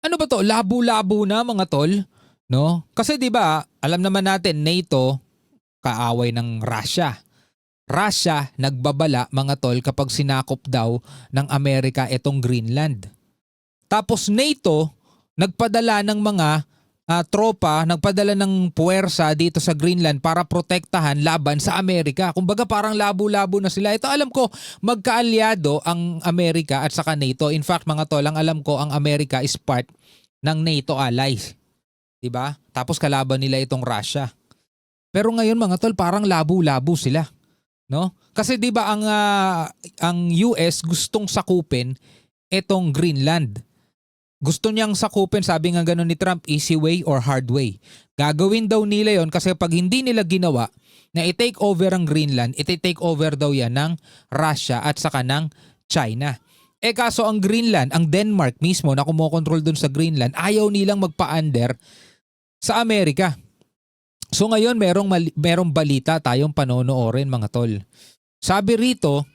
ano ba to? Labo-labo na mga tol, no? Kasi 'di ba, alam naman natin NATO kaaway ng Russia. Russia nagbabala mga tol kapag sinakop daw ng Amerika itong Greenland. Tapos NATO nagpadala ng mga tropa, nagpadala ng puwersa dito sa Greenland para protektahan laban sa Amerika. Kumbaga parang labo-labo na sila. Ito alam ko, magkaalyado ang Amerika at saka NATO. In fact mga tol, ang alam ko ang Amerika is part ng NATO allies. Diba? Tapos kalaban nila itong Russia. Pero ngayon mga tol, parang labo-labo sila. No? Kasi 'di ba ang US gustong sakupin itong Greenland. Gusto niyang sakupin, sabi nga gano'n ni Trump, easy way or hard way. Gagawin daw nila yon kasi pag hindi nila ginawa na i-take over ang Greenland, i-take over daw yan ng Russia at saka ng China. Kaso ang Greenland, ang Denmark mismo na kumokontrol dun sa Greenland, ayaw nilang magpa-under sa Amerika. So ngayon merong balita tayong panonoorin mga tol. Sabi rito,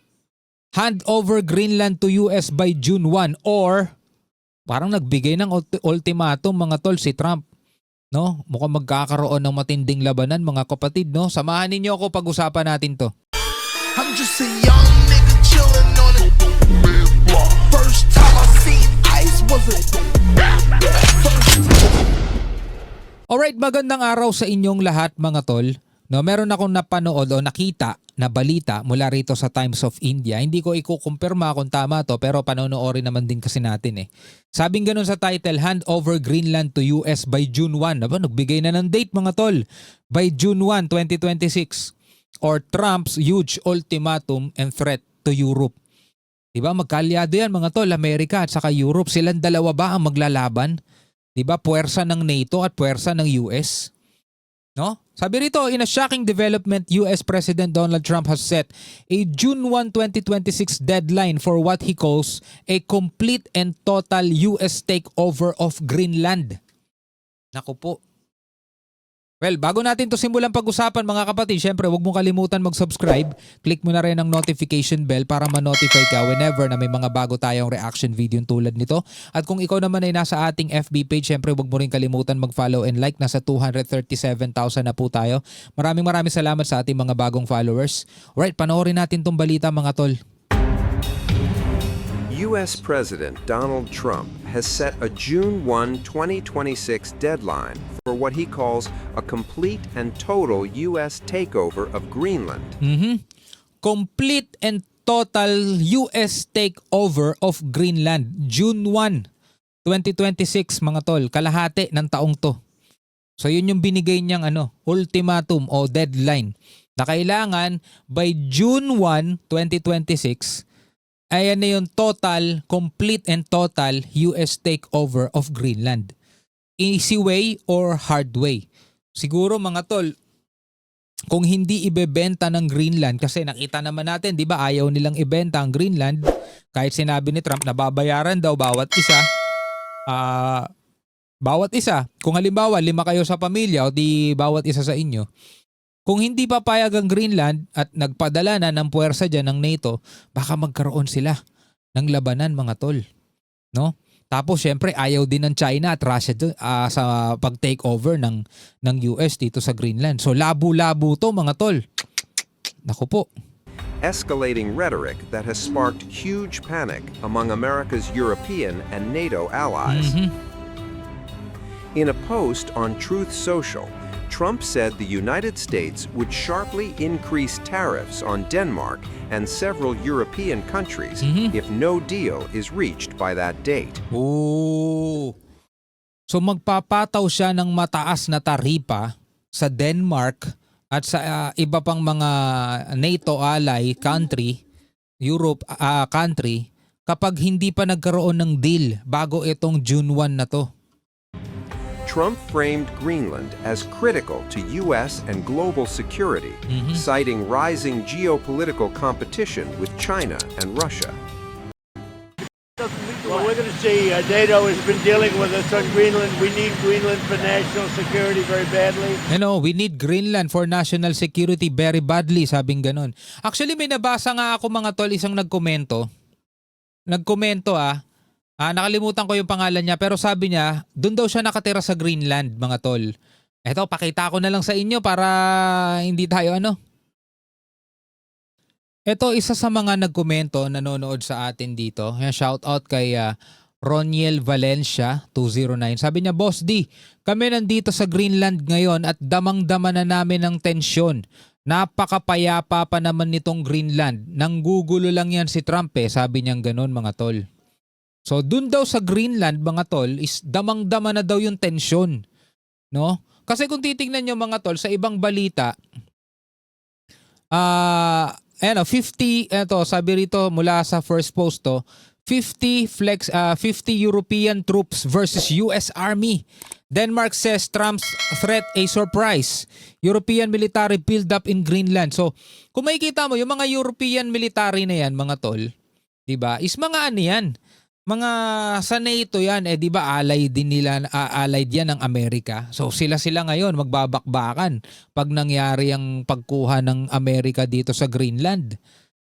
hand over Greenland to US by June 1 or parang nagbigay ng ultimatum mga tol si Trump. No? Mukhang magkakaroon ng matinding labanan mga kapatid. No? Samahan ninyo ako pag-usapan natin to. I'm just a young nigga chillin' on it. First time I seen ice was a Alright, magandang araw sa inyong lahat mga tol. No, meron akong napanood o nakita na balita mula rito sa Times of India. Hindi ko ikukumpirma kung tama to pero panonoorin naman din kasi natin eh. Sabing ganun sa title, hand over Greenland to US by June 1. Aba, nagbigay na ng date mga tol. By June 1, 2026. Or Trump's huge ultimatum and threat to Europe. Diba, magkalyado yan mga tol, Amerika at saka Europe. Silang dalawa ba ang maglalaban? Diba, puwersa ng NATO at puwersa ng US? No? Sabi rito, in a shocking development, US President Donald Trump has set a June 1, 2026 deadline for what he calls a complete and total US takeover of Greenland. Naku po. Well, bago natin to simulan pag-usapan mga kapatid, syempre huwag mong kalimutan mag-subscribe. Click mo na rin ang notification bell para ma-notify ka whenever na may mga bago tayong reaction video tulad nito. At kung ikaw naman ay nasa ating FB page, syempre huwag mo rin kalimutan mag-follow and like. Nasa 237,000 na po tayo. Maraming salamat sa ating mga bagong followers. Alright, panoorin natin tong balita mga tol. U.S. President Donald Trump has set a June 1, 2026 deadline for what he calls a complete and total U.S. takeover of Greenland. Complete and total US takeover of Greenland. June 1, 2026 mga tol. Kalahati ng taong to. So yun yung binigay niyang ultimatum o deadline na kailangan by June 1, 2026 ayan na yung total, complete and total US takeover of Greenland. Easy way or hard way? Siguro mga tol, kung hindi ibebenta ng Greenland, kasi nakita naman natin, di ba ayaw nilang ibenta ang Greenland, kahit sinabi ni Trump na babayaran daw bawat isa, kung halimbawa 5 kayo sa pamilya o di bawat isa sa inyo, kung hindi papayag ang Greenland at nagpadala na ng puwersa dyan ng NATO, baka magkaroon sila ng labanan mga tol. No? Tapos syempre ayaw din ng China at Russia sa pag-take over ng US dito sa Greenland. So labo-labo to mga tol. Naku po. Escalating rhetoric that has sparked huge panic among America's European and NATO allies. In a post on Truth Social, Trump said the United States would sharply increase tariffs on Denmark and several European countries if no deal is reached by that date. Oh. So magpapataw siya ng mataas na taripa sa Denmark at sa iba pang mga NATO ally country, Europe country, kapag hindi pa nagkaroon ng deal bago itong June 1 na to. Trump framed Greenland as critical to U.S. and global security, citing rising geopolitical competition with China and Russia. Well, we're going to see. NATO has been dealing with us on Greenland. We need Greenland for national security very badly. We need Greenland for national security very badly, sabing ganon. Actually, may nabasa nga ako mga tol, isang nagkomento Nakalimutan ko yung pangalan niya pero sabi niya, doon daw siya nakatira sa Greenland, mga tol. Eto, pakita ko na lang sa inyo para hindi tayo Ito, isa sa mga nagkomento, nanonood sa atin dito. Shout out kay Roniel Valencia 209. Sabi niya, Boss D, kami nandito sa Greenland ngayon at damang-dama na namin ng tensyon. Napakapayapa pa naman nitong Greenland. Nanggugulo lang yan si Trump sabi niyang ganun, mga tol. So dun daw sa Greenland, mga tol, is damang-dama na daw yung tensyon. No? Kasi kung titingnan niyo, mga tol, sa ibang balita, 50, sabi rito mula sa first post 50 European troops versus US Army. Denmark says Trump's threat a surprise. European military build up in Greenland. So, kung makikita mo, yung mga European military na yan, mga tol, di ba, is mga yan? Mga sa NATO yan, di ba, allied yan ng Amerika. So, sila ngayon magbabakbakan pag nangyari ang pagkuha ng Amerika dito sa Greenland.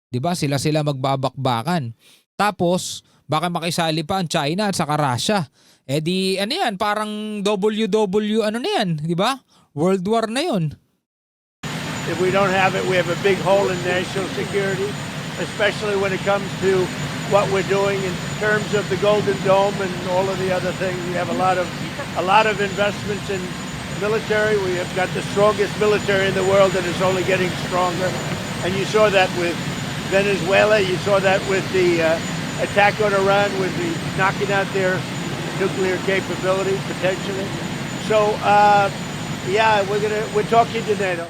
Di ba, sila magbabakbakan. Tapos, baka makisali pa ang China at saka Russia. Yan, parang di ba? World War na yun. If we don't have it, we have a big hole in national security, especially when it comes to what we're doing in terms of the Golden Dome and all of the other things. We have a lot of investments in military. We have got the strongest military in the world, and it's only getting stronger. And you saw that with Venezuela. You saw that with the attack on Iran, with the knocking out their nuclear capability potentially. So we're talking to NATO.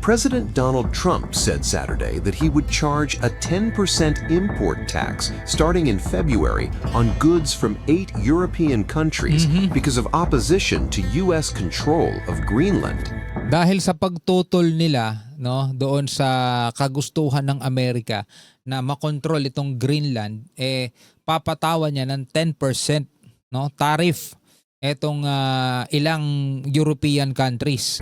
President Donald Trump said Saturday that he would charge a 10% import tax starting in February on goods from 8 European countries because of opposition to US control of Greenland. Dahil sa pagtutol nila, no, doon sa kagustuhan ng Amerika na makontrol itong Greenland, papatawan niya ng 10%, no, tariff etong ilang European countries.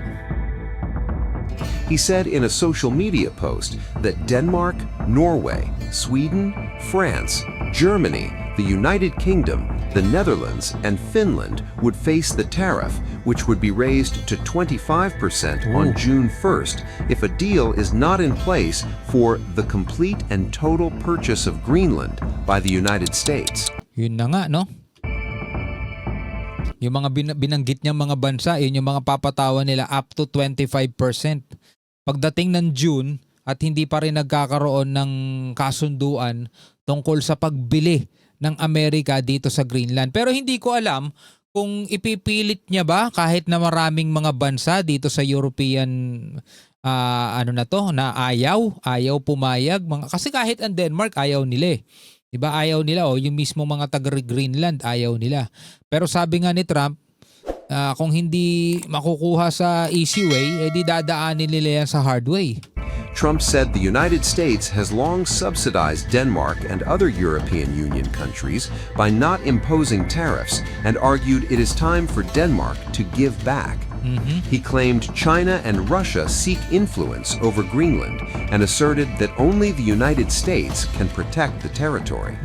He said in a social media post that Denmark, Norway, Sweden, France, Germany, the United Kingdom, the Netherlands, and Finland would face the tariff, which would be raised to 25% on June 1st if a deal is not in place for the complete and total purchase of Greenland by the United States. Yun na nga, no? Yung mga binanggit niyang mga bansa, yun yung mga papatawan nila up to 25%. Pagdating ng June at hindi pa rin nagkakaroon ng kasunduan tungkol sa pagbili ng Amerika dito sa Greenland. Pero hindi ko alam kung ipipilit niya ba kahit na maraming mga bansa dito sa European na ayaw pumayag. Kasi kahit ang Denmark ayaw nila. Diba ayaw nila yung mismo mga taga-Greenland ayaw nila. Pero sabi nga ni Trump, kung hindi makukuha sa easy way, di dadaanin nila yan sa hard way. Trump said the United States has long subsidized Denmark and other European Union countries by not imposing tariffs and argued it is time for Denmark to give back. He claimed China and Russia seek influence over Greenland and asserted that only the United States can protect the territory.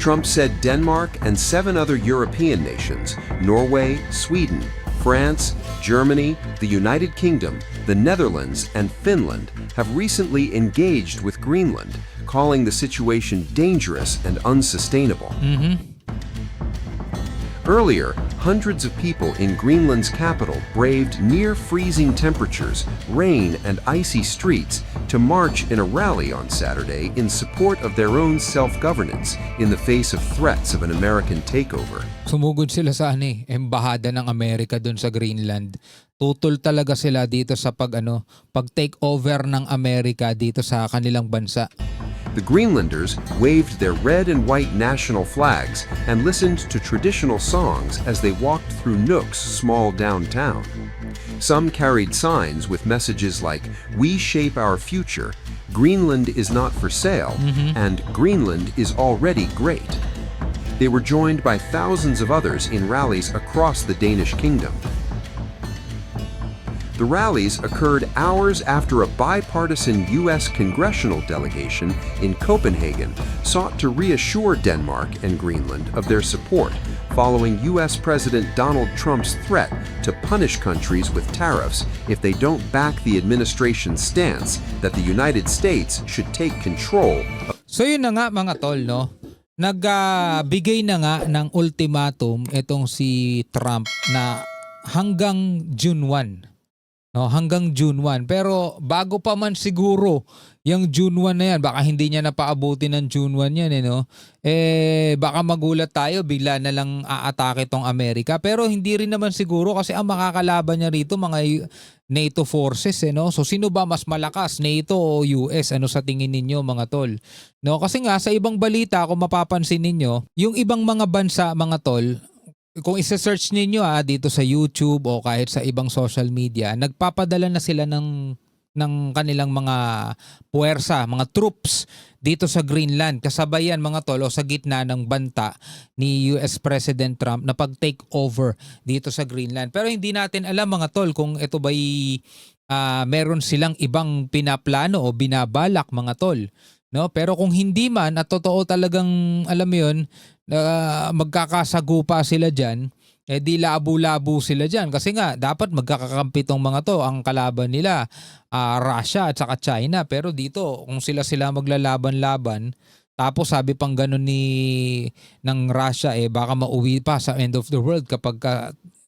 Trump said Denmark and 7 other European nations, Norway, Sweden, France, Germany, the United Kingdom, the Netherlands, and Finland have recently engaged with Greenland, calling the situation dangerous and unsustainable. Earlier, hundreds of people in Greenland's capital braved near-freezing temperatures, rain, and icy streets to march in a rally on Saturday in support of their own self-governance in the face of threats of an American takeover. Sumugod sila sa embahada ng Amerika doon sa Greenland. Tutol talaga sila dito sa pag-take over ng Amerika dito sa kanilang bansa. The Greenlanders waved their red and white national flags and listened to traditional songs as they walked through Nuuk's small downtown. Some carried signs with messages like, "We shape our future," "Greenland is not for sale," and "Greenland is already great." They were joined by thousands of others in rallies across the Danish kingdom. The rallies occurred hours after a bipartisan U.S. congressional delegation in Copenhagen sought to reassure Denmark and Greenland of their support following U.S. President Donald Trump's threat to punish countries with tariffs if they don't back the administration's stance that the United States should take control of. So yun na nga mga tol, no? Nagbigay na nga ng ultimatum itong si Trump na hanggang June 1. No, hanggang June 1. Pero bago pa man siguro yung June 1 na yan, baka hindi niya napaabuti ng June 1 yan, no? Baka magulat tayo, bigla na lang aatake tong Amerika. Pero hindi rin naman siguro kasi ang makakalaban niya rito mga NATO forces, no? So sino ba mas malakas, NATO o US? Ano sa tingin ninyo mga tol? No, kasi nga sa ibang balita kung mapapansin ninyo, yung ibang mga bansa mga tol, kung isa-search ninyo dito sa YouTube o kahit sa ibang social media, nagpapadala na sila ng kanilang mga puwersa, mga troops dito sa Greenland. Kasabay yan mga tol o sa gitna ng banta ni US President Trump na pag-take over dito sa Greenland. Pero hindi natin alam mga tol kung ito ba'y meron silang ibang pinaplano o binabalak mga tol. No? Pero kung hindi man at totoo talagang alam mo yun, magkakasagupa sila dyan, di labo-labo sila dyan. Kasi nga, dapat magkakakampi tong mga to. Ang kalaban nila, Russia at saka China. Pero dito, kung sila maglalaban-laban, tapos sabi pang ganun ng Russia, baka mauwi pa sa end of the world kapag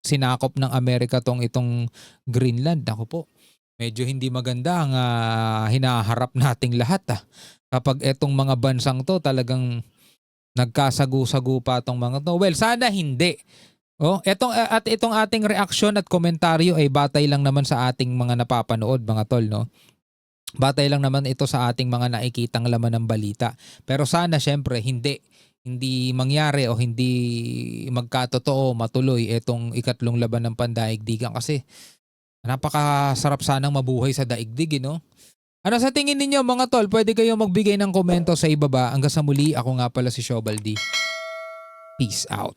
sinakop ng Amerika itong Greenland. Ako po, medyo hindi maganda ang hinaharap nating lahat. Kapag etong mga bansang to talagang nagkasagu-sagu pa tong mga to. Well, sana hindi. Itong ating reaksyon at komentaryo ay batay lang naman sa ating mga napapanood mga tol, no? Batay lang naman ito sa ating mga nakikitang laman ng balita. Pero sana syempre hindi mangyari o hindi magkatotoo matuloy itong ikatlong laban ng pandaigdigan kasi napakasarap sanang mabuhay sa daigdig, no? Ano sa tingin ninyo mga tol? Pwede kayo magbigay ng komento sa ibaba. Hanggang sa muli, ako nga pala si Shobaldi. Peace out.